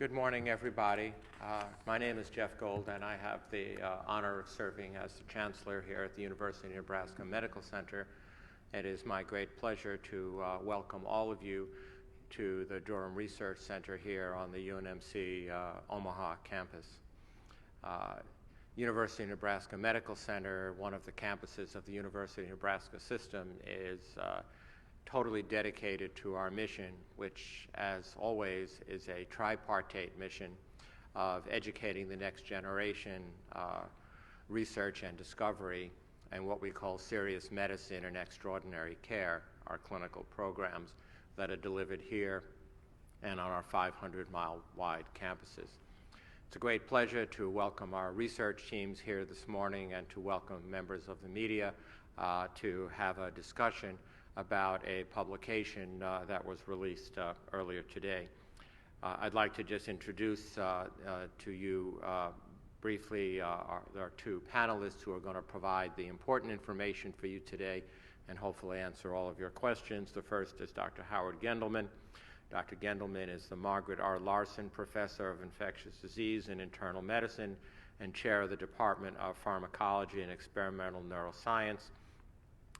Good morning, everybody. My name is Jeff Gold, and I have the honor of serving as the Chancellor here at the University of Nebraska Medical Center. It is my great pleasure to welcome all of you to the Durham Research Center here on the UNMC Omaha campus. University of Nebraska Medical Center, one of the campuses of the University of Nebraska system, is totally dedicated to our mission, which, as always, is a tripartite mission of educating the next generation, research and discovery, and what we call serious medicine and extraordinary care, our clinical programs that are delivered here and on our 500-mile-wide campuses. It's a great pleasure to welcome our research teams here this morning and to welcome members of the media to have a discussion about a publication that was released earlier today. I'd like to just introduce to you briefly our two panelists who are going to provide the important information for you today and hopefully answer all of your questions. The first is Dr. Howard Gendelman. Dr. Gendelman is the Margaret R. Larson Professor of Infectious Disease and Internal Medicine and Chair of the Department of Pharmacology and Experimental Neuroscience,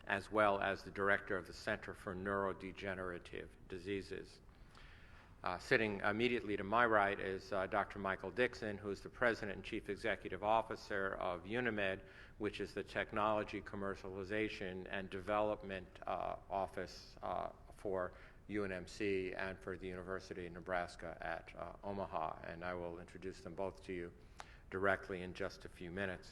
as well as the Director of the Center for Neurodegenerative Diseases. Sitting immediately to my right is Dr. Michael Dixon, who is the President and Chief Executive Officer of UNIMED, which is the Technology, Commercialization, and Development Office for UNMC and for the University of Nebraska at Omaha. And I will introduce them both to you directly in just a few minutes.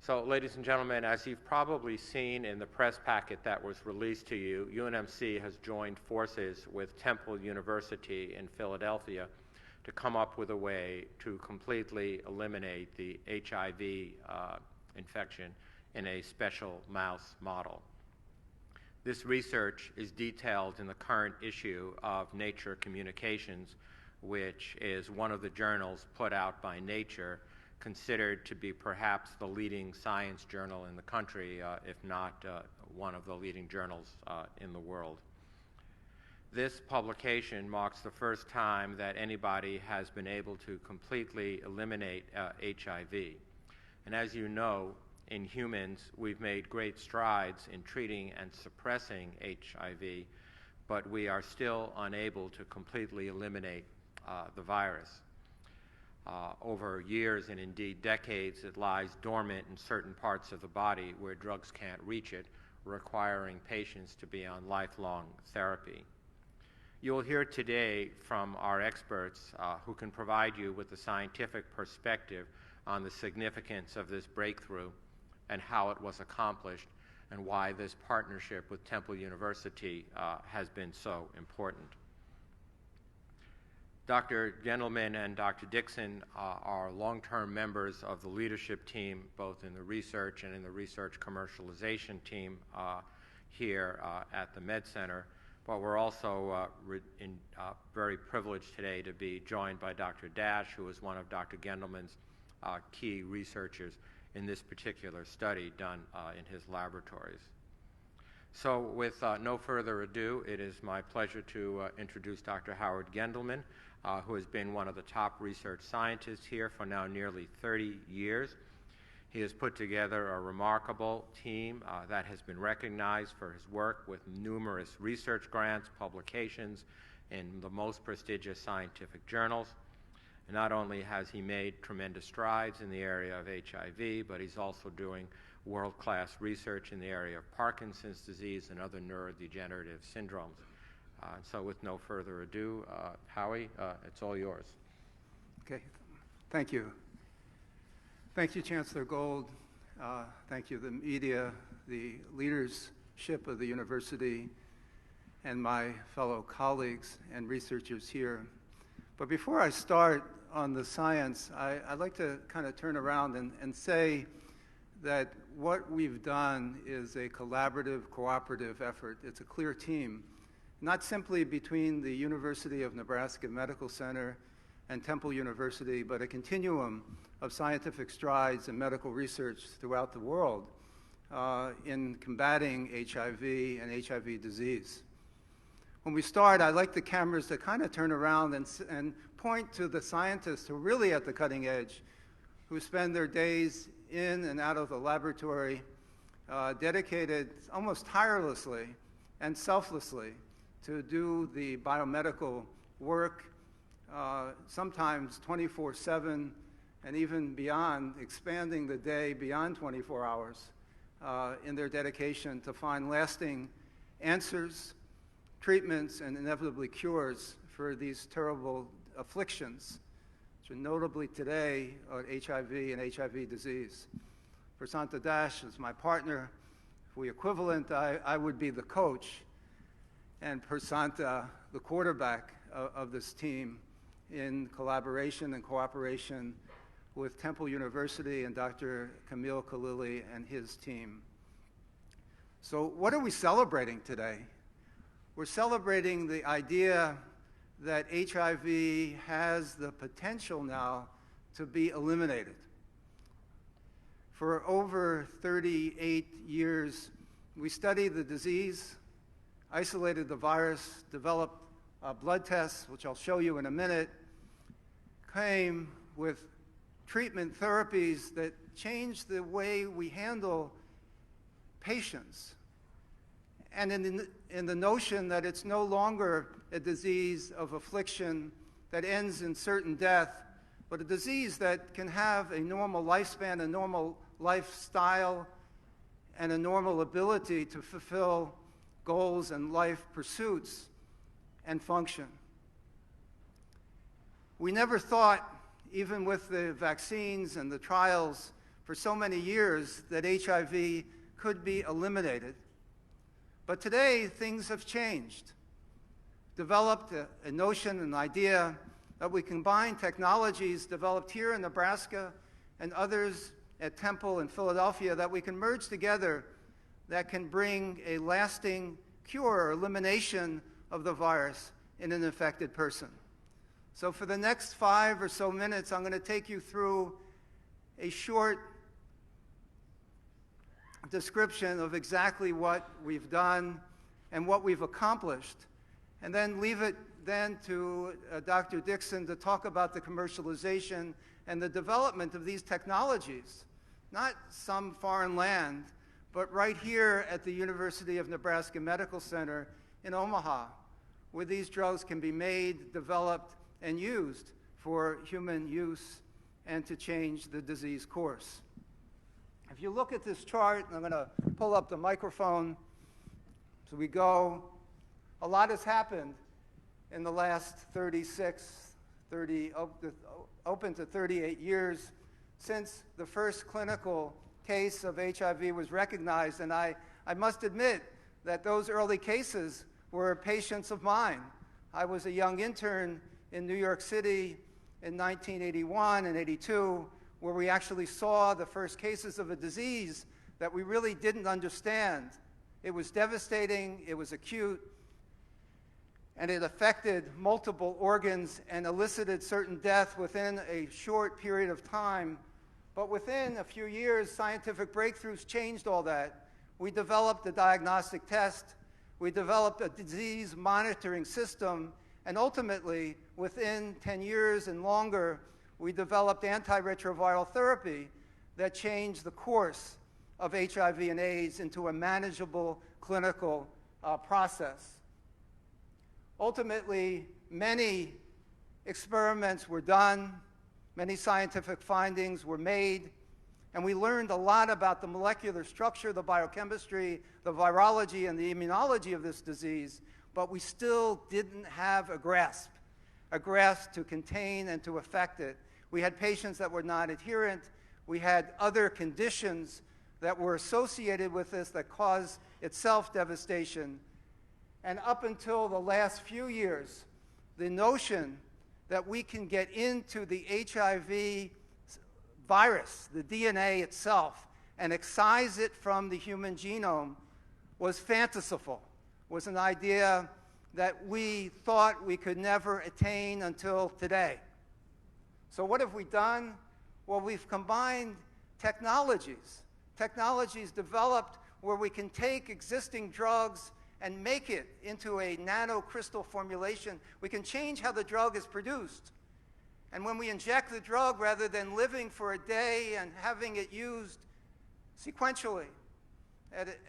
So, ladies and gentlemen, as you've probably seen in the press packet that was released to you, UNMC has joined forces with Temple University in Philadelphia to come up with a way to completely eliminate the HIV infection in a special mouse model. This research is detailed in the current issue of Nature Communications, which is one of the journals put out by Nature, considered to be perhaps the leading science journal in the country, if not one of the leading journals in the world. This publication marks the first time that anybody has been able to completely eliminate HIV. And as you know, in humans, we've made great strides in treating and suppressing HIV, but we are still unable to completely eliminate the virus. Over years and indeed decades, it lies dormant in certain parts of the body where drugs can't reach it, requiring patients to be on lifelong therapy. You will hear today from our experts who can provide you with a scientific perspective on the significance of this breakthrough and how it was accomplished and why this partnership with Temple University has been so important. Dr. Gendelman and Dr. Dixon are long-term members of the leadership team, both in the research and in the research commercialization team here at the Med Center. But we're also very privileged today to be joined by Dr. Dash, who is one of Dr. Gendelman's key researchers in this particular study done in his laboratories. So with no further ado, it is my pleasure to introduce Dr. Howard Gendelman, who has been one of the top research scientists here for now nearly 30 years. He has put together a remarkable team that has been recognized for his work with numerous research grants, publications in the most prestigious scientific journals. And not only has he made tremendous strides in the area of HIV, but he's also doing world-class research in the area of Parkinson's disease and other neurodegenerative syndromes. So with no further ado, Howie, it's all yours. Okay, thank you. Thank you, Chancellor Gold. Thank you, the media, the leadership of the university, and my fellow colleagues and researchers here. But before I start on the science, I'd like to kind of turn around and say that what we've done is a collaborative, cooperative effort. It's a clear team, not simply between the University of Nebraska Medical Center and Temple University, but a continuum of scientific strides and medical research throughout the world in combating HIV and HIV disease. when we start, I like the cameras to kind of turn around and point to the scientists who are really at the cutting edge, who spend their days in and out of the laboratory, dedicated almost tirelessly and selflessly to do the biomedical work, sometimes 24/7 and even beyond, expanding the day beyond 24 hours in their dedication to find lasting answers, treatments, and inevitably cures for these terrible afflictions, which are notably today HIV and HIV disease. Prasanta Dash is my partner. If we equivalent, I would be the coach, and Prasanta the quarterback of this team in collaboration and cooperation with Temple University and Dr. Camille Khalili and his team. So what are we celebrating today? We're celebrating the idea that HIV has the potential now to be eliminated. For over 38 years, we studied the disease, isolated the virus, developed blood tests, which I'll show you in a minute, came with treatment therapies that changed the way we handle patients. And in the notion that it's no longer a disease of affliction that ends in certain death, but a disease that can have a normal lifespan, a normal lifestyle, and a normal ability to fulfill goals and life pursuits and function. We never thought, even with the vaccines and the trials for so many years, that HIV could be eliminated. But today, things have changed. Developed a notion, an idea that we combine technologies developed here in Nebraska and others at Temple in Philadelphia that we can merge together that can bring a lasting cure or elimination of the virus in an infected person. So for the next 5 or so minutes, I'm going to take you through a short description of exactly what we've done and what we've accomplished, and then leave it then to Dr. Dixon to talk about the commercialization and the development of these technologies, not some foreign land, but right here at the University of Nebraska Medical Center in Omaha, where these drugs can be made, developed, and used for human use and to change the disease course. If you look at this chart, I'm going to pull up the microphone so we go. A lot has happened in the last open to 38 years since the first clinical case of HIV was recognized, and I must admit that those early cases were patients of mine. I was a young intern in New York City in 1981 and 82, where we actually saw the first cases of a disease that we really didn't understand. It was devastating, it was acute, and it affected multiple organs and elicited certain death within a short period of time. But within a few years, scientific breakthroughs changed all that. We developed a diagnostic test, we developed a disease monitoring system, and ultimately, within 10 years and longer, we developed antiretroviral therapy that changed the course of HIV and AIDS into a manageable clinical process. Ultimately, many experiments were done, many scientific findings were made, and we learned a lot about the molecular structure, the biochemistry, the virology, and the immunology of this disease, but we still didn't have a grasp to contain and to affect it. We had patients that were not adherent. We had other conditions that were associated with this that caused itself devastation. And up until the last few years, the notion that we can get into the HIV virus, the DNA itself, and excise it from the human genome was fanciful, was an idea that we thought we could never attain until today. So what have we done? Well, we've combined technologies developed where we can take existing drugs and make it into a nanocrystal formulation. We can change how the drug is produced. And when we inject the drug, rather than living for a day and having it used sequentially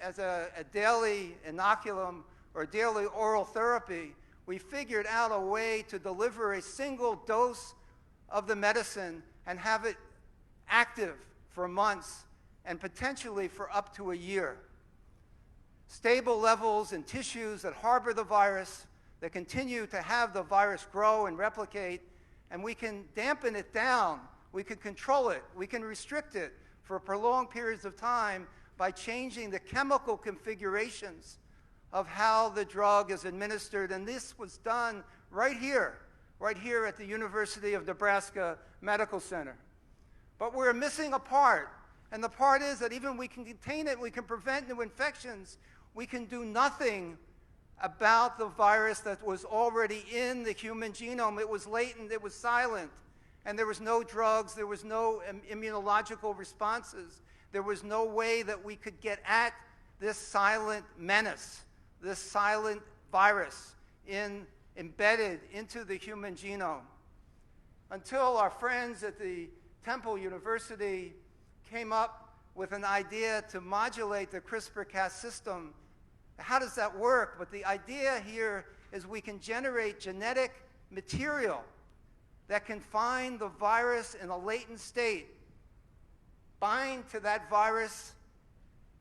as a daily inoculum or daily oral therapy, we figured out a way to deliver a single dose of the medicine and have it active for months and potentially for up to a year. Stable levels in tissues that harbor the virus, that continue to have the virus grow and replicate, and we can dampen it down, we can control it, we can restrict it for prolonged periods of time by changing the chemical configurations of how the drug is administered. And this was done right here at the University of Nebraska Medical Center. But we're missing a part, and the part is that even we can contain it, we can prevent new infections, we can do nothing about the virus that was already in the human genome. It was latent, it was silent, and there was no drugs, there was no immunological responses. There was no way that we could get at this silent menace, this silent virus embedded into the human genome, until our friends at the Temple University came up with an idea to modulate the CRISPR-Cas system. How does that work? But the idea here is we can generate genetic material that can find the virus in a latent state, bind to that virus,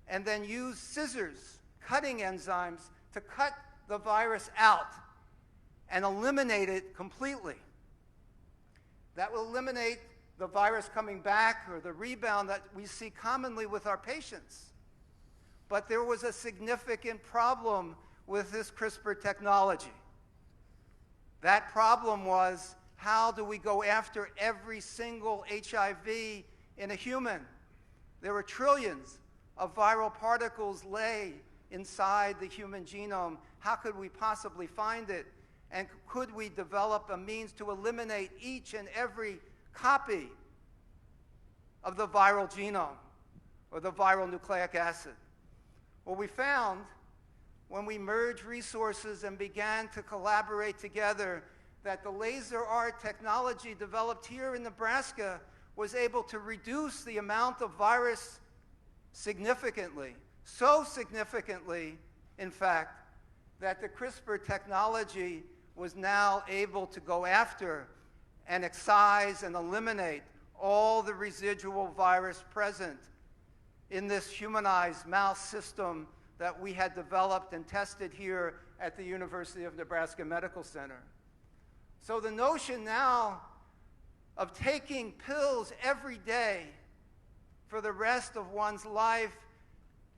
and then use scissors, cutting enzymes, to cut the virus out and eliminate it completely. That will eliminate the virus coming back or the rebound that we see commonly with our patients. But there was a significant problem with this CRISPR technology. That problem was, how do we go after every single HIV in a human? There were trillions of viral particles lay inside the human genome. How could we possibly find it? And could we develop a means to eliminate each and every copy of the viral genome or the viral nucleic acid? Well, we found, when we merged resources and began to collaborate together, that the laser art technology developed here in Nebraska was able to reduce the amount of virus significantly. So significantly, in fact, that the CRISPR technology was now able to go after and excise and eliminate all the residual virus present in this humanized mouse system that we had developed and tested here at the University of Nebraska Medical Center. So the notion now of taking pills every day for the rest of one's life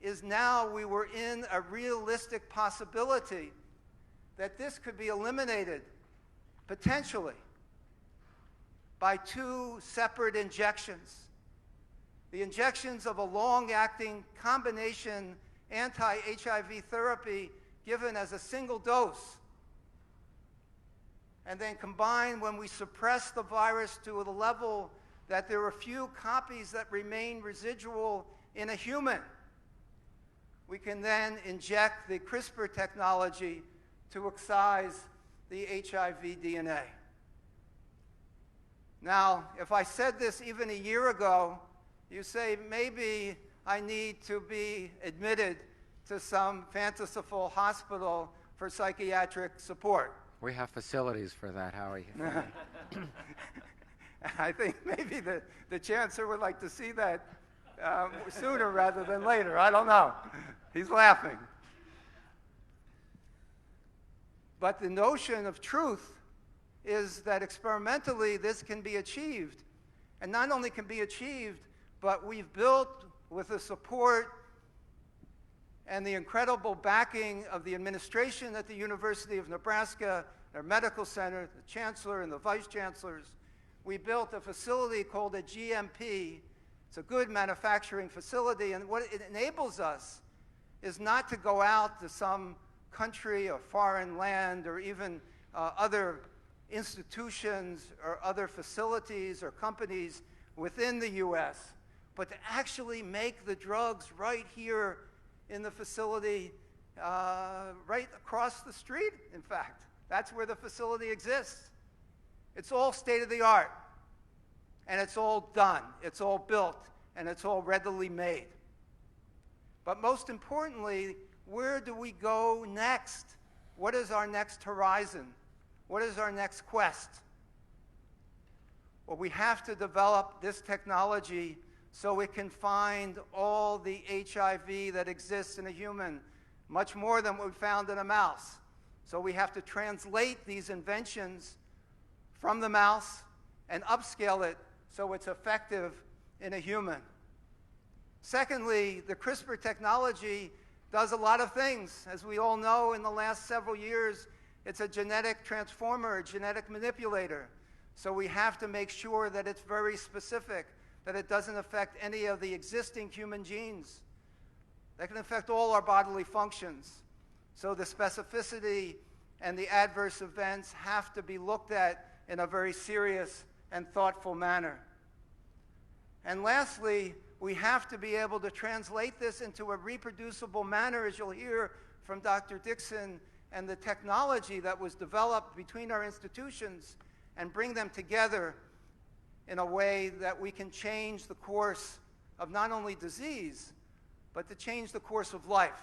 is now, we were in a realistic possibility that this could be eliminated, potentially, by two separate injections. The injections of a long-acting combination anti-HIV therapy given as a single dose, and then combined when we suppress the virus to the level that there are few copies that remain residual in a human. We can then inject the CRISPR technology to excise the HIV DNA. Now, if I said this even a year ago, you say, maybe I need to be admitted to some fanciful hospital for psychiatric support. We have facilities for that, Howie. I think maybe the chancellor would like to see that sooner rather than later. I don't know. He's laughing. But the notion of truth is that experimentally this can be achieved. And not only can be achieved, but we've built, with the support and the incredible backing of the administration at the University of Nebraska, their medical center, the chancellor and the vice chancellors, we built a facility called a GMP. It's a good manufacturing facility, and what it enables us is not to go out to some country or foreign land or even other institutions or other facilities or companies within the U.S., but to actually make the drugs right here in the facility right across the street, in fact. That's where the facility exists. It's all state-of-the-art, and it's all done, it's all built, and it's all readily made. But most importantly, where do we go next? What is our next horizon? What is our next quest? Well, we have to develop this technology so it can find all the HIV that exists in a human, much more than what we found in a mouse. So we have to translate these inventions from the mouse and upscale it so it's effective in a human. Secondly, the CRISPR technology does a lot of things. As we all know, in the last several years, it's a genetic transformer, a genetic manipulator. So we have to make sure that it's very specific, that it doesn't affect any of the existing human genes. That can affect all our bodily functions. So the specificity and the adverse events have to be looked at in a very serious and thoughtful manner. And lastly, we have to be able to translate this into a reproducible manner, as you'll hear from Dr. Dixon, and the technology that was developed between our institutions, and bring them together in a way that we can change the course of not only disease, but to change the course of life.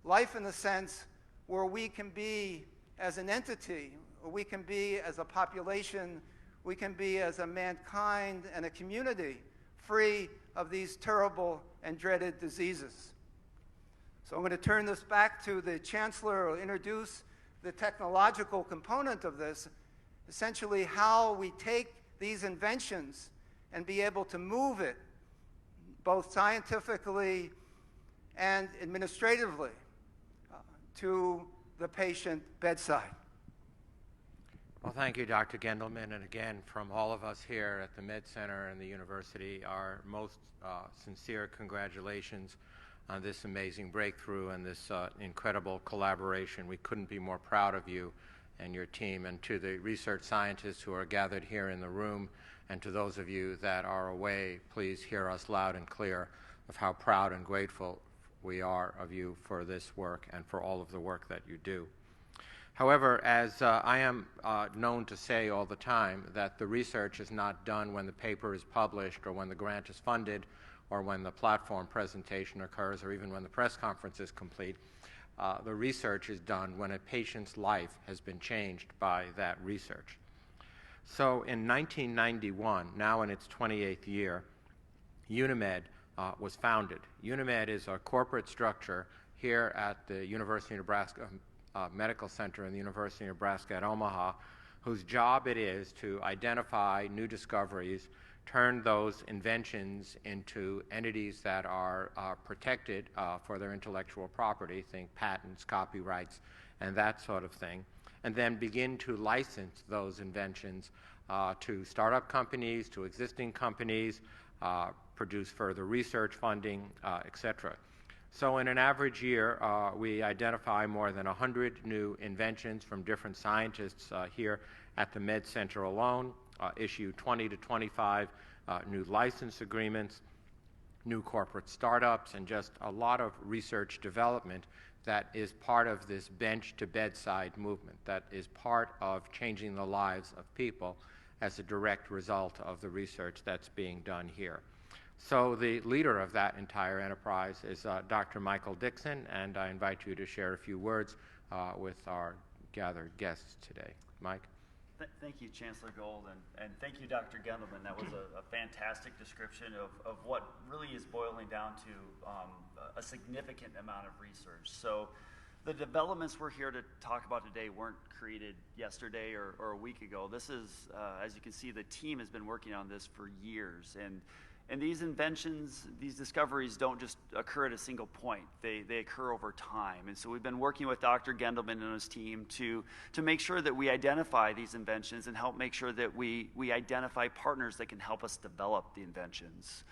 Life in the sense where we can be as an entity, or we can be as a population, we can be as a mankind and a community free of these terrible and dreaded diseases. So I'm going to turn this back to the Chancellor, who will introduce the technological component of this, essentially how we take these inventions and be able to move it both scientifically and administratively to the patient bedside. Well, thank you, Dr. Gendelman, and again, from all of us here at the Med Center and the university, our most sincere congratulations on this amazing breakthrough and this incredible collaboration. We couldn't be more proud of you and your team, and to the research scientists who are gathered here in the room, and to those of you that are away, please hear us loud and clear of how proud and grateful we are of you for this work and for all of the work that you do. However, as I am known to say all the time, that the research is not done when the paper is published or when the grant is funded or when the platform presentation occurs or even when the press conference is complete. The research is done when a patient's life has been changed by that research. So in 1991, now in its 28th year, UNIMED was founded. UNIMED is a corporate structure here at the University of Nebraska Medical Center in the University of Nebraska at Omaha, whose job it is to identify new discoveries, turn those inventions into entities that are protected for their intellectual property, think patents, copyrights, and that sort of thing, and then begin to license those inventions to startup companies, to existing companies, produce further research funding, etc. So in an average year, we identify more than 100 new inventions from different scientists here at the Med Center alone, issue 20 to 25 new license agreements, new corporate startups, and just a lot of research development that is part of this bench-to-bedside movement, that is part of changing the lives of people as a direct result of the research that's being done here. So the leader of that entire enterprise is Dr. Michael Dixon, and I invite you to share a few words with our gathered guests today. Mike? Thank you, Chancellor Gold, and thank you, Dr. Gendelman. That was a fantastic description of what really is boiling down to a significant amount of research. So the developments we're here to talk about today weren't created yesterday or a week ago. This is, as you can see, the team has been working on this for years, and these inventions, these discoveries don't just occur at a single point. They occur over time. And so we've been working with Dr. Gendelman and his team to make sure that we identify these inventions and help make sure that we identify partners that can help us develop the inventions.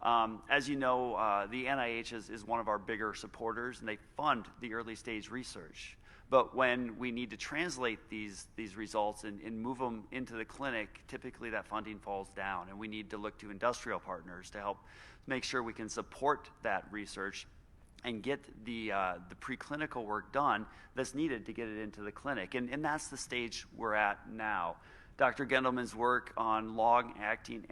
As you know, the NIH is one of our bigger supporters, and they fund the early stage research. But when we need to translate these results and move them into the clinic, typically that funding falls down, and we need to look to industrial partners to help make sure we can support that research and get the preclinical work done that's needed to get it into the clinic. And that's the stage we're at now. Dr. Gendelman's work on long-acting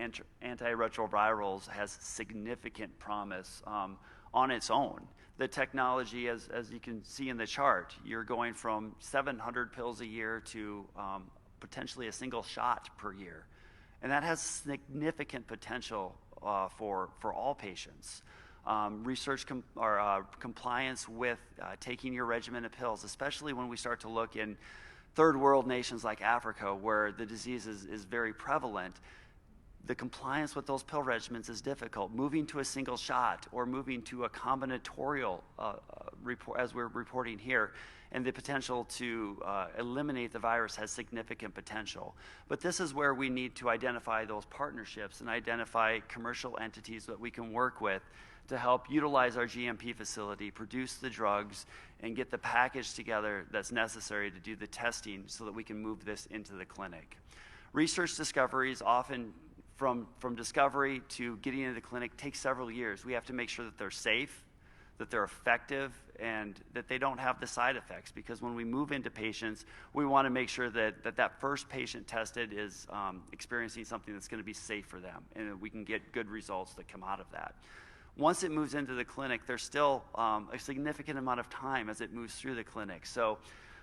antiretrovirals has significant promise on its own. The technology, as you can see in the chart, you're going from 700 pills a year to potentially a single shot per year. And that has significant potential for all patients. Compliance with taking your regimen of pills, especially when we start to look in third world nations like Africa, where the disease is very prevalent. The compliance with those pill regimens is difficult. Moving to a single shot or moving to a combinatorial report, as we're reporting here, and the potential to eliminate the virus has significant potential. But this is where we need to identify those partnerships and identify commercial entities that we can work with to help utilize our GMP facility, produce the drugs, and get the package together that's necessary to do the testing so that we can move this into the clinic. Research discoveries often from discovery to getting into the clinic takes several years. We have to make sure that they're safe, that they're effective, and that they don't have the side effects, because when we move into patients, we want to make sure that first patient tested is experiencing something that's going to be safe for them, and we can get good results that come out of that. Once it moves into the clinic, there's still a significant amount of time as it moves through the clinic. So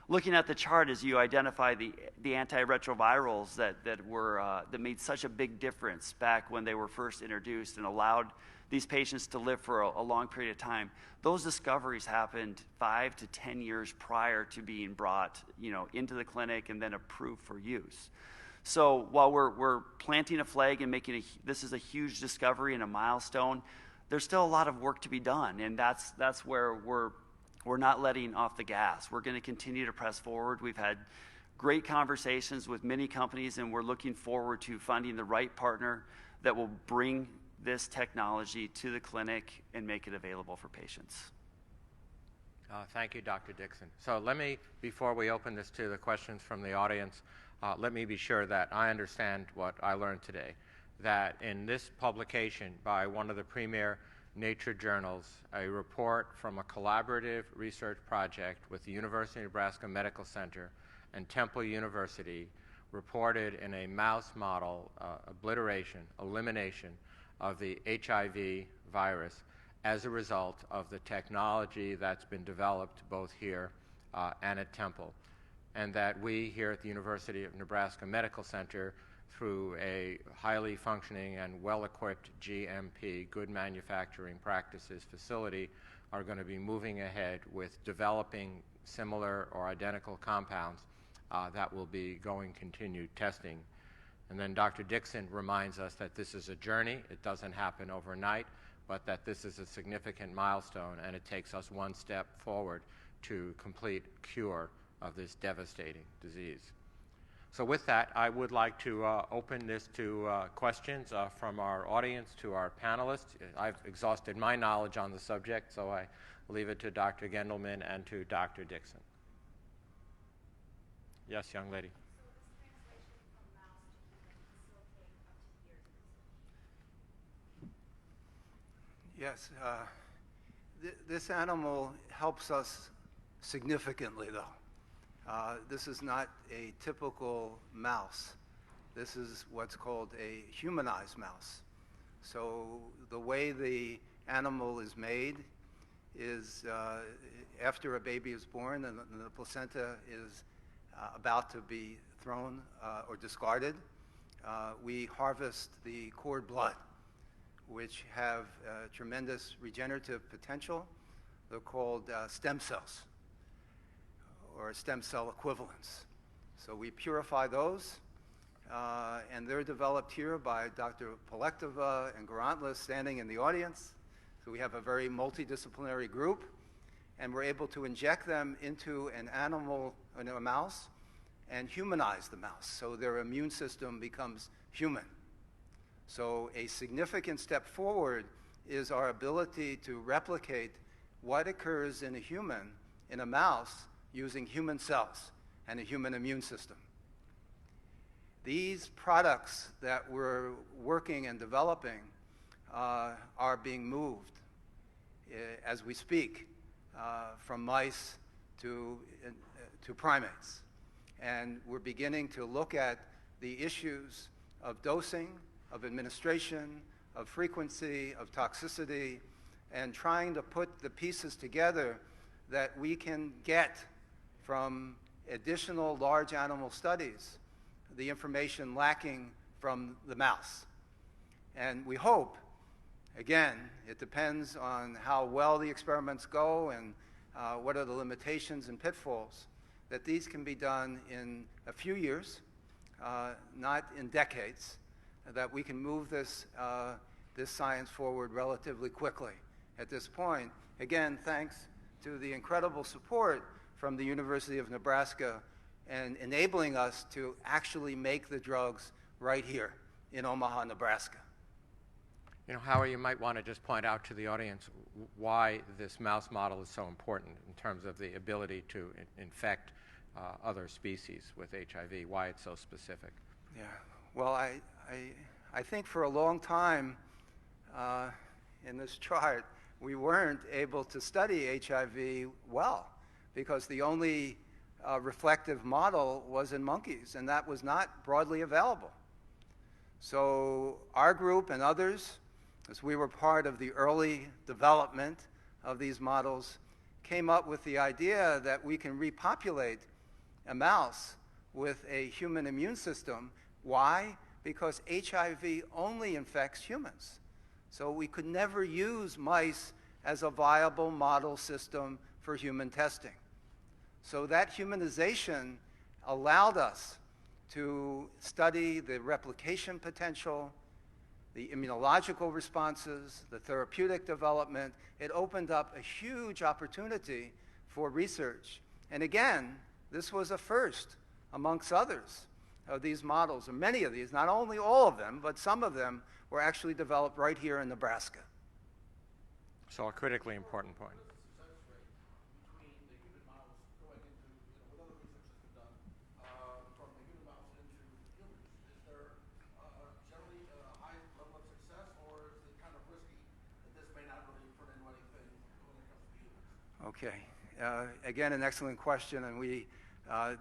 looking at the chart as you identify the antiretrovirals that made such a big difference back when they were first introduced and allowed these patients to live for a long period of time, those discoveries happened 5 to 10 years prior to being brought into the clinic and then approved for use. So while we're planting a flag and this is a huge discovery and a milestone, there's still a lot of work to be done, and that's where we're not letting off the gas. We're going to continue to press forward. We've had great conversations with many companies, and we're looking forward to finding the right partner that will bring this technology to the clinic and make it available for patients. Thank you, Dr. Dixon. So let me, before we open this to the questions from the audience, let me be sure that I understand what I learned today. That in this publication by one of the premier Nature journals, a report from a collaborative research project with the University of Nebraska Medical Center and Temple University reported in a mouse model elimination of the HIV virus as a result of the technology that's been developed both here and at Temple. And that we here at the University of Nebraska Medical Center, through a highly functioning and well-equipped GMP, good manufacturing practices facility, are going to be moving ahead with developing similar or identical compounds that will be going continued testing. And then Dr. Dixon reminds us that this is a journey. It doesn't happen overnight, but that this is a significant milestone, and it takes us one step forward to complete cure of this devastating disease. So with that, I would like to open this to questions from our audience to our panelists. I've exhausted my knowledge on the subject, so I leave it to Dr. Gendelman and to Dr. Dixon. Yes, young lady. Yes, this animal helps us significantly, though. This is not a typical mouse. This is what's called a humanized mouse. So the way the animal is made is after a baby is born and the placenta is about to be thrown or discarded, we harvest the cord blood, which have tremendous regenerative potential. They're called stem cells, or stem cell equivalents. So we purify those, and they're developed here by Dr. Polektova and Garantlis standing in the audience. So we have a very multidisciplinary group, and we're able to inject them into an animal, into a mouse, and humanize the mouse, so their immune system becomes human. So a significant step forward is our ability to replicate what occurs in a human, in a mouse, using human cells and a human immune system. These products that we're working and developing are being moved as we speak, from mice to primates. And we're beginning to look at the issues of dosing, of administration, of frequency, of toxicity, and trying to put the pieces together that we can get from additional large animal studies, the information lacking from the mouse. And we hope, again, it depends on how well the experiments go and what are the limitations and pitfalls, that these can be done in a few years, not in decades, that we can move this science forward relatively quickly at this point. Again, thanks to the incredible support from the University of Nebraska and enabling us to actually make the drugs right here in Omaha, Nebraska. You know, Howard, you might want to just point out to the audience why this mouse model is so important in terms of the ability to infect other species with HIV, why it's so specific. Yeah, well, I think for a long time in this chart, we weren't able to study HIV well because the only reflective model was in monkeys, and that was not broadly available. So our group and others, as we were part of the early development of these models, came up with the idea that we can repopulate a mouse with a human immune system. Why? Because HIV only infects humans. So we could never use mice as a viable model system for human testing. So that humanization allowed us to study the replication potential, the immunological responses, the therapeutic development. It opened up a huge opportunity for research. And again, this was a first amongst others of these models, or many of these, not only all of them, but some of them were actually developed right here in Nebraska. So a critically important point. Okay. Again, an excellent question, and we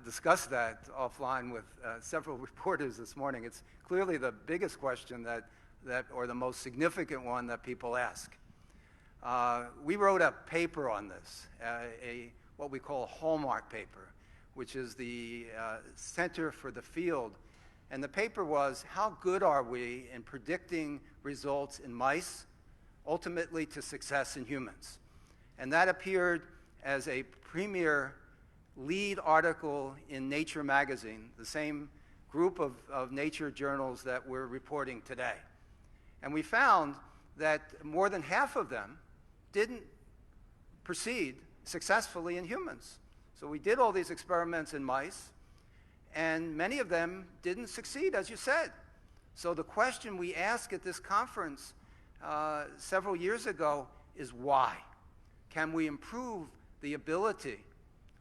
discussed that offline with several reporters this morning. It's clearly the biggest question or the most significant one that people ask. We wrote a paper on this, what we call a hallmark paper, which is the center for the field. And the paper was, how good are we in predicting results in mice, ultimately to success in humans? And that appeared as a premier lead article in Nature magazine, the same group of Nature journals that we're reporting today. And we found that more than half of them didn't proceed successfully in humans. So we did all these experiments in mice, and many of them didn't succeed, as you said. So the question we asked at this conference several years ago is why? Can we improve the ability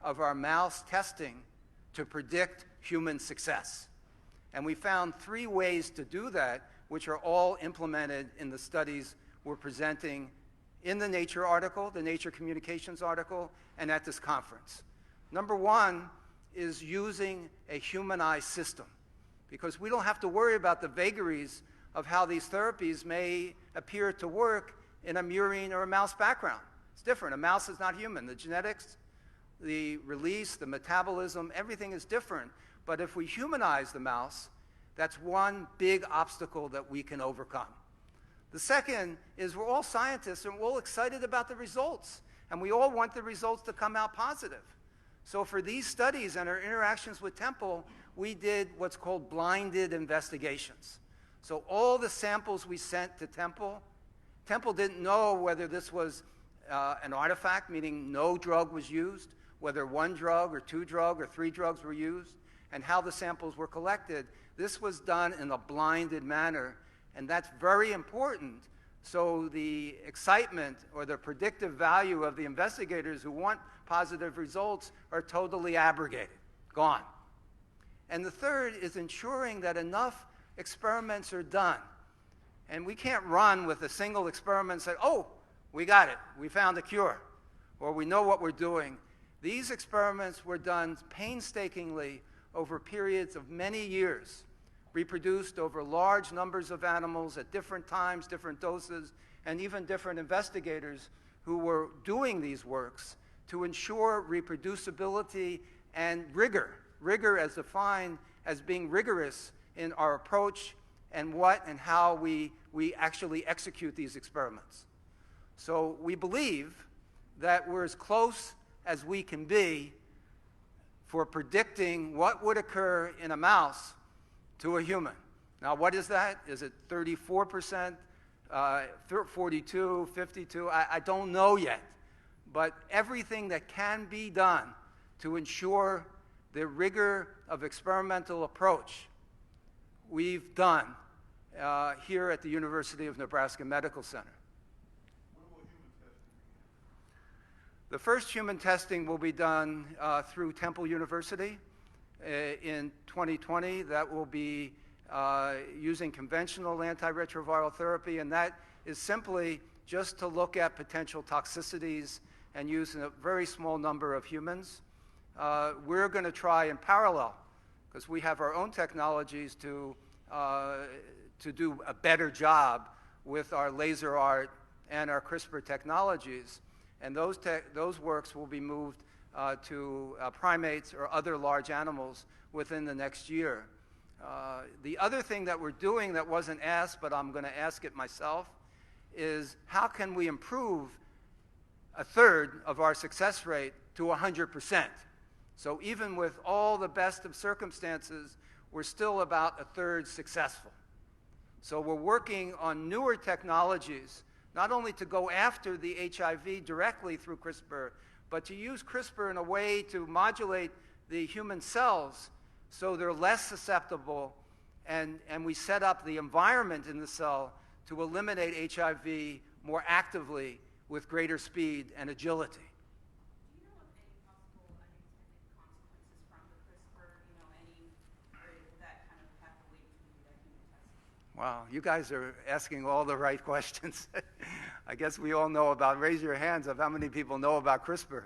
of our mouse testing to predict human success? And we found 3 ways to do that, which are all implemented in the studies we're presenting in the Nature article, the Nature Communications article, and at this conference. Number 1 is using a humanized system, because we don't have to worry about the vagaries of how these therapies may appear to work in a murine or a mouse background. It's different. A mouse is not human. The genetics, the release, the metabolism, everything is different. But if we humanize the mouse, that's one big obstacle that we can overcome. The second is we're all scientists and we're all excited about the results. And we all want the results to come out positive. So for these studies and our interactions with Temple, we did what's called blinded investigations. So all the samples we sent to Temple didn't know whether this was an artifact, meaning no drug was used, whether 1 drug or 2 drugs or 3 drugs were used, and how the samples were collected. This was done in a blinded manner, and that's very important. So the excitement or the predictive value of the investigators who want positive results are totally abrogated, gone. And the third is ensuring that enough experiments are done. And we can't run with a single experiment and say, oh, we got it, we found a cure, or we know what we're doing. These experiments were done painstakingly over periods of many years, reproduced over large numbers of animals at different times, different doses, and even different investigators who were doing these works to ensure reproducibility and rigor. Rigor as defined as being rigorous in our approach and what and how we actually execute these experiments. So we believe that we're as close as we can be for predicting what would occur in a mouse to a human. Now, what is that? Is it 34%, 42, 52? I don't know yet. But everything that can be done to ensure the rigor of experimental approach, we've done here at the University of Nebraska Medical Center. The first human testing will be done through Temple University in 2020. That will be using conventional antiretroviral therapy, and that is simply just to look at potential toxicities and use a very small number of humans. We're going to try in parallel, because we have our own technologies to do a better job with our laser art and our CRISPR technologies. And those works will be moved to primates or other large animals within the next year. The other thing that we're doing that wasn't asked, but I'm going to ask it myself, is how can we improve a third of our success rate to 100%? So even with all the best of circumstances, we're still about a third successful. So we're working on newer technologies, not only to go after the HIV directly through CRISPR, but to use CRISPR in a way to modulate the human cells so they're less susceptible, and we set up the environment in the cell to eliminate HIV more actively with greater speed and agility. Do you know of any possible unintended consequences from the CRISPR, or will that kind of have to wait until you do that human testing? Wow, you guys are asking all the right questions. I guess we all know about, raise your hands of how many people know about CRISPR,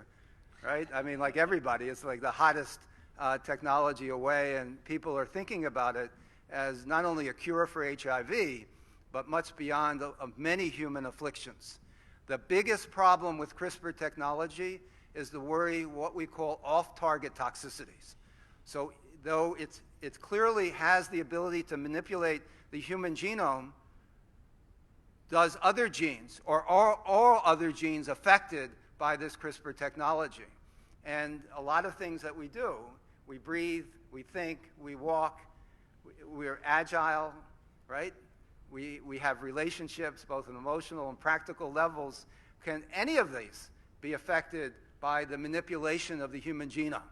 right? I mean, like everybody, it's like the hottest technology away, and people are thinking about it as not only a cure for HIV, but much beyond of many human afflictions. The biggest problem with CRISPR technology is the worry what we call off-target toxicities. So though it clearly has the ability to manipulate the human genome, does other genes, or are all other genes affected by this CRISPR technology? And a lot of things that we do, we breathe, we think, we walk, we're agile, right? We have relationships, both on emotional and practical levels. Can any of these be affected by the manipulation of the human genome?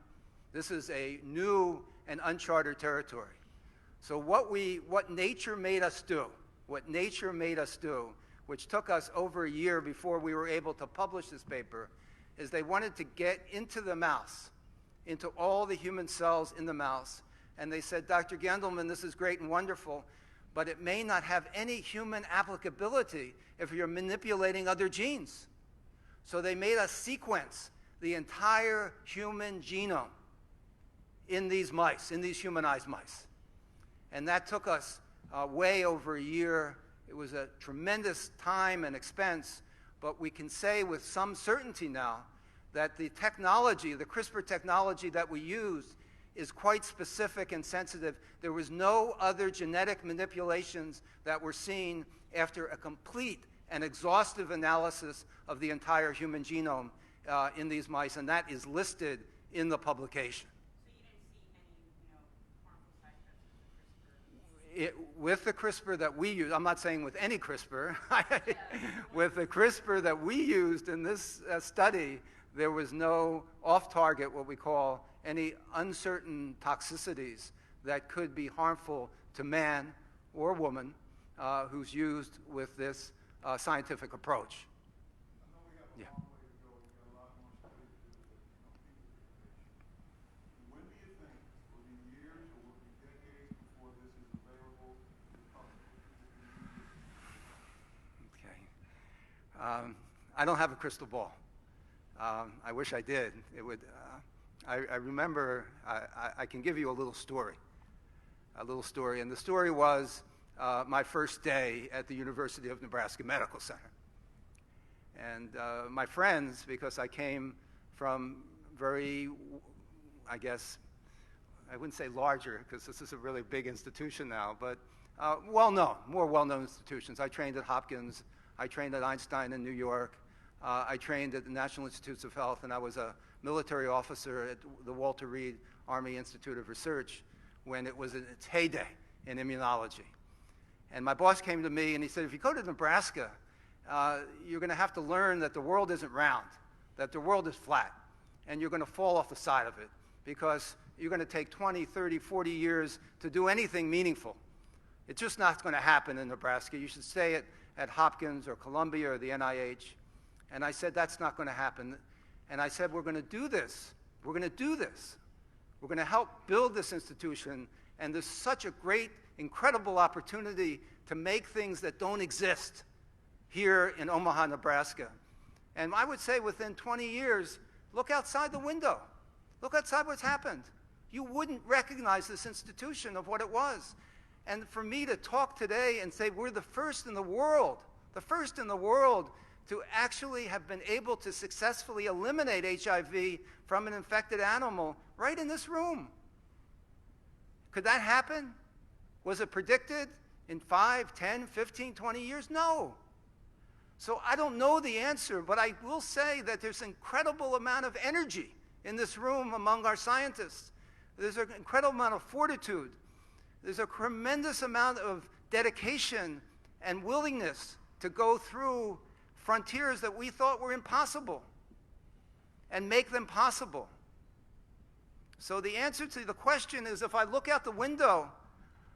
This is a new and uncharted territory. So what nature made us do, which took us over a year before we were able to publish this paper, is they wanted to get into the mouse, into all the human cells in the mouse, and they said, Dr. Gendelman, this is great and wonderful, but it may not have any human applicability if you're manipulating other genes. So they made us sequence the entire human genome in these mice, in these humanized mice. And that took us way over a year. It was a tremendous time and expense, but we can say with some certainty now that the technology, the CRISPR technology that we used, is quite specific and sensitive. There was no other genetic manipulations that were seen after a complete and exhaustive analysis of the entire human genome in these mice, and that is listed in the publication. So you didn't see any harmful side effects with the CRISPR? With the CRISPR that we use, I'm not saying with any CRISPR, with the CRISPR that we used in this study, there was no off-target, what we call, any uncertain toxicities that could be harmful to man or woman who's used with this scientific approach. Yeah. When do you think, will it be years or will it be decades before this is available to the public? Okay. I don't have a crystal ball. I wish I did. It would. I remember. I can give you a little story. And the story was my first day at the University of Nebraska Medical Center. And my friends, because I came from very, I guess, I wouldn't say larger, because this is a really big institution now, but well-known, more well-known institutions. I trained at Hopkins. I trained at Einstein in New York. I trained at the National Institutes of Health, and I was a military officer at the Walter Reed Army Institute of Research when it was in its heyday in immunology. And my boss came to me and he said, if you go to Nebraska, you're going to have to learn that the world isn't round, that the world is flat, and you're going to fall off the side of it because you're going to take 20, 30, 40 years to do anything meaningful. It's just not going to happen in Nebraska. You should stay at Hopkins or Columbia or the NIH. And I said, that's not going to happen. And I said, we're going to do this. We're going to do this. We're going to help build this institution. And there's such a great, incredible opportunity to make things that don't exist here in Omaha, Nebraska. And I would say within 20 years, look outside the window. Look outside what's happened. You wouldn't recognize this institution of what it was. And for me to talk today and say we're the first in the world to actually have been able to successfully eliminate HIV from an infected animal right in this room. Could that happen? Was it predicted in 5, 10, 15, 20 years? No. So I don't know the answer, but I will say that there's an incredible amount of energy in this room among our scientists. There's an incredible amount of fortitude. There's a tremendous amount of dedication and willingness to go through frontiers that we thought were impossible and make them possible. So the answer to the question is, if I look out the window,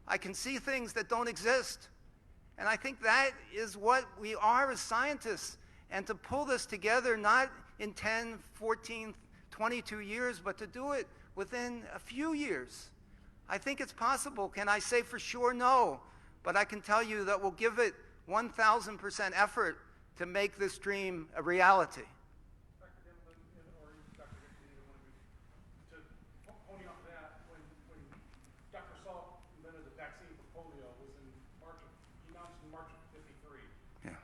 I can see things that don't exist. And I think that is what we are as scientists. And to pull this together, not in 10, 14, 22 years, but to do it within a few years. I think it's possible. Can I say for sure? No. But I can tell you that we'll give it 1,000% effort to make this dream a reality. Dr. Denman, or Dr. Hickman, either one of you, to pony off that, when Dr. Salk invented the vaccine for polio was in March of, he announced in March of 53. Yeah.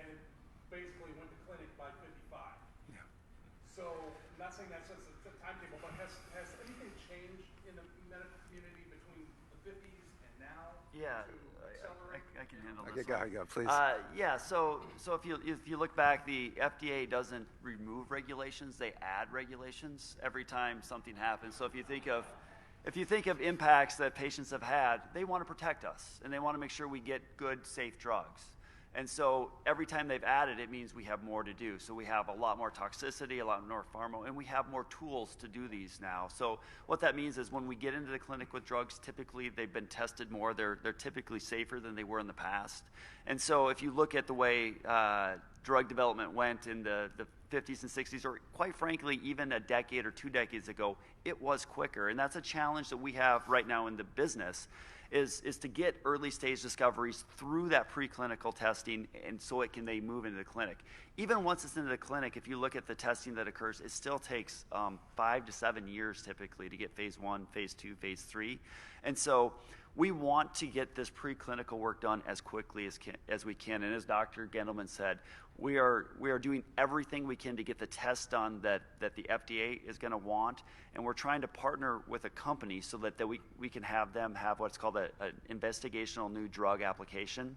And it basically went to clinic by 55. Yeah. So, I'm not saying that's just the timetable, but has anything changed in the medical community between the 50s and now? Yeah, To accelerate? I can handle Okay, this one. go, please. Yeah, so if you look back, the FDA doesn't remove regulations; they add regulations every time something happens. So if you think of impacts that patients have had, they want to protect us and they want to make sure we get good, safe drugs. And so every time they've added, it means we have more to do. So we have a lot more toxicity, a lot more pharma, and we have more tools to do these now. So what that means is when we get into the clinic with drugs, typically they've been tested more. They're typically safer than they were in the past. And so if you look at the way drug development went in the 50s and 60s, or quite frankly, even a decade or 2 decades ago, it was quicker. And that's a challenge that we have right now in the business. Is to get early stage discoveries through that preclinical testing, and so they move into the clinic. Even once it's into the clinic, if you look at the testing that occurs, it still takes 5 to 7 years typically to get phase 1, phase 2, phase 3. And so we want to get this preclinical work done as quickly as we can. And as Dr. Gendelman said, we are doing everything we can to get the test done that the FDA is going to want, and we're trying to partner with a company so that we can have them have what's called an investigational new drug application.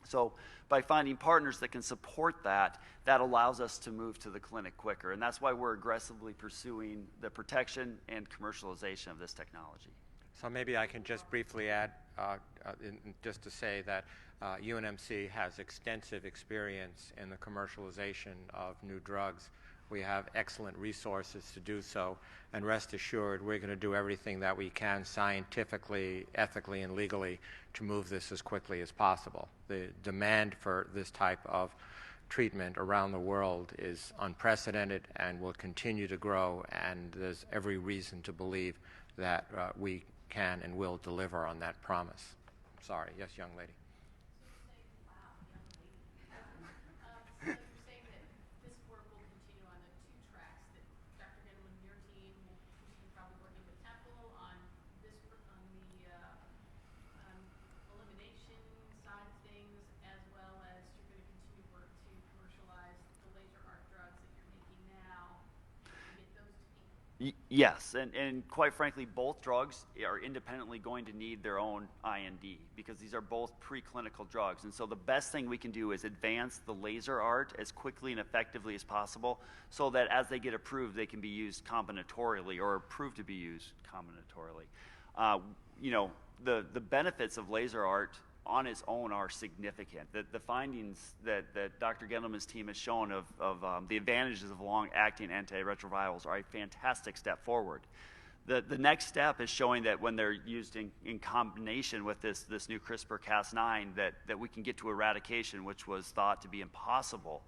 So by finding partners that can support that allows us to move to the clinic quicker, and that's why we're aggressively pursuing the protection and commercialization of this technology. So maybe I can just briefly add, just to say that UNMC has extensive experience in the commercialization of new drugs. We have excellent resources to do so, and rest assured we're going to do everything that we can scientifically, ethically, and legally to move this as quickly as possible. The demand for this type of treatment around the world is unprecedented and will continue to grow, and there's every reason to believe that we can and will deliver on that promise. Sorry, yes, young lady. So you're saying, wow, young lady. So you're saying that Yes, and quite frankly, both drugs are independently going to need their own IND because these are both preclinical drugs. And so the best thing we can do is advance the laser art as quickly and effectively as possible so that as they get approved, they can be used combinatorially or approved to be used combinatorially. You know, the benefits of laser art on its own are significant. The findings that Dr. Gendelman's team has shown of the advantages of long-acting antiretrovirals are a fantastic step forward. The next step is showing that when they're used in combination with this new CRISPR-Cas9, that we can get to eradication, which was thought to be impossible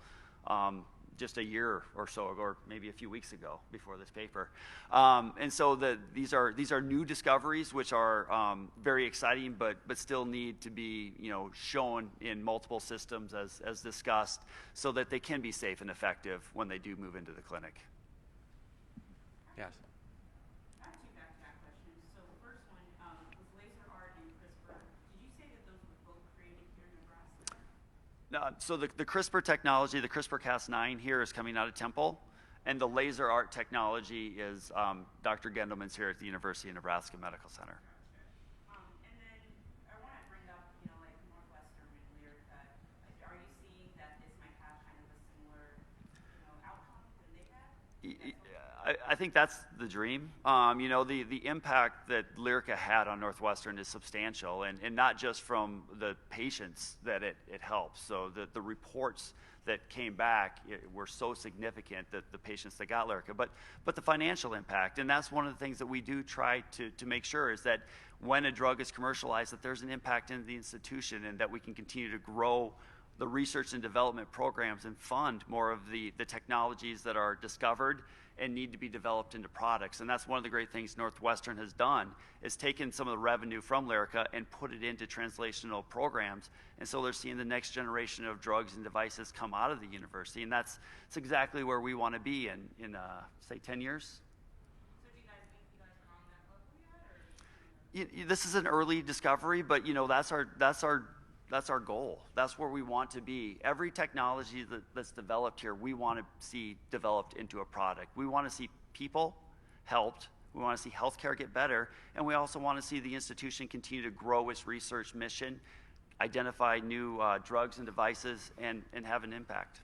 just a year or so ago, or maybe a few weeks ago before this paper. And so these are new discoveries which are very exciting, but still need to be shown in multiple systems as discussed, so that they can be safe and effective when they do move into the clinic. Yes. I have two back-to-back questions. So the first one, with laser art and CRISPR, did you say that those were both created here in Nebraska? So the CRISPR technology, the CRISPR-Cas9 here is coming out of Temple, and the laser art technology is Dr. Gendelman's here at the University of Nebraska Medical Center. And then I want to bring up, like Northwestern and Lyrica. Are you seeing that this might have kind of a similar, outcome than they've had? I think that's the dream. The impact that Lyrica had on Northwestern is substantial, and not just from the patients that it helps. So the reports that came back were so significant that the patients that got Lyrica, but the financial impact, and that's one of the things that we do try to make sure is that when a drug is commercialized, that there's an impact in the institution, and that we can continue to grow the research and development programs and fund more of the technologies that are discovered and need to be developed into products. And that's one of the great things Northwestern has done, is taken some of the revenue from Lyrica and put it into translational programs. And so they're seeing the next generation of drugs and devices come out of the university. And that's exactly where we want to be in say, 10 years. So do you guys think you guys are on that level yet? Or? This is an early discovery, but that's our goal. That's where we want to be. Every technology that's developed here, we want to see developed into a product. We want to see people helped. We want to see healthcare get better. And we also want to see the institution continue to grow its research mission, identify new drugs and devices, and have an impact.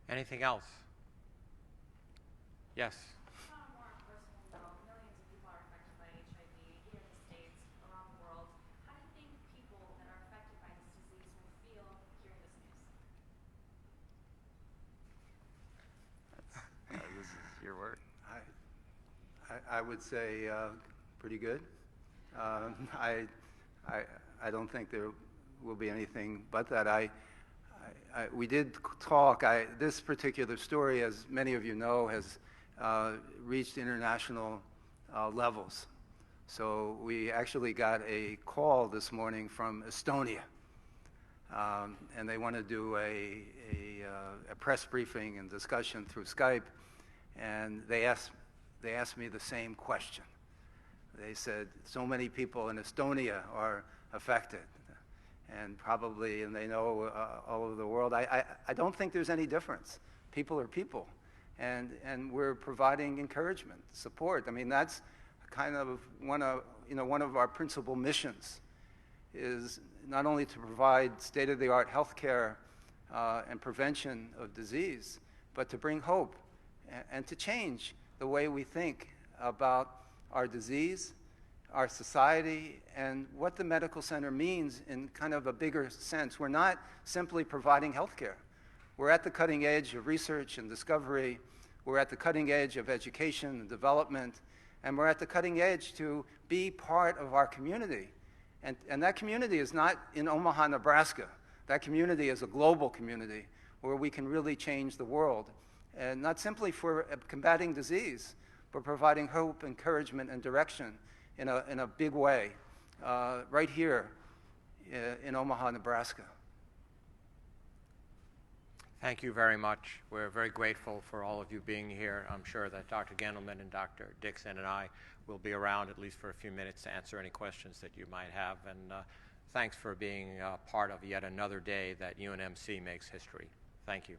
Anything else? Yes. On a more personal note, millions of people are affected by HIV here in the States, around the world. How do you think people that are affected by this disease will feel hearing this news? This is your word. I would say pretty good. I don't think there will be anything but that. We did talk. This particular story, as many of you know, has reached international levels. So we actually got a call this morning from Estonia, and they want to do a press briefing and discussion through Skype, and they asked me the same question. They said, so many people in Estonia are affected, and they know all over the world. I don't think there's any difference. People are people, and we're providing encouragement, support. I mean, that's kind of one of our principal missions, is not only to provide state-of-the-art healthcare and prevention of disease, but to bring hope and to change the way we think about our disease, our society, and what the medical center means in kind of a bigger sense. We're not simply providing healthcare. We're at the cutting edge of research and discovery. We're at the cutting edge of education and development. And we're at the cutting edge to be part of our community. And that community is not in Omaha, Nebraska. That community is a global community where we can really change the world. And not simply for combating disease, but providing hope, encouragement, and direction in a big way, right here in Omaha, Nebraska. Thank you very much. We're very grateful for all of you being here. I'm sure that Dr. Gendelman and Dr. Dixon and I will be around at least for a few minutes to answer any questions that you might have. And thanks for being part of yet another day that UNMC makes history. Thank you.